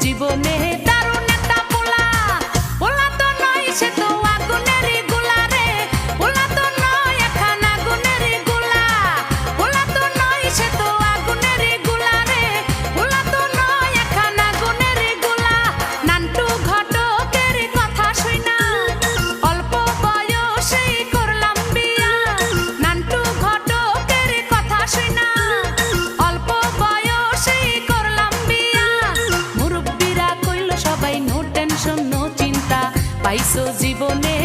জীবনে দারুণ একটা পোলা, পোলা তো নয় সে তো আগুনেরই গোলা রে, পোলা তো নয় এখন আগুনেরই গোলা, পোলা তো নয় সে তো আগুনেরই গোলা রে, পোলা তো নয় এখন আগুনেরই গোলা। নান্টু ঘটকের কথা শুইনা অল্প বয়সেই করলাম বিয়া, নান্টু ঘটকের কথা শুইনা অল্প বয়সেই করলাম বিয়া। মুরব্বিরা কইল সবাই নো টেনশন নো চিন্তা, পাইছো জীবনে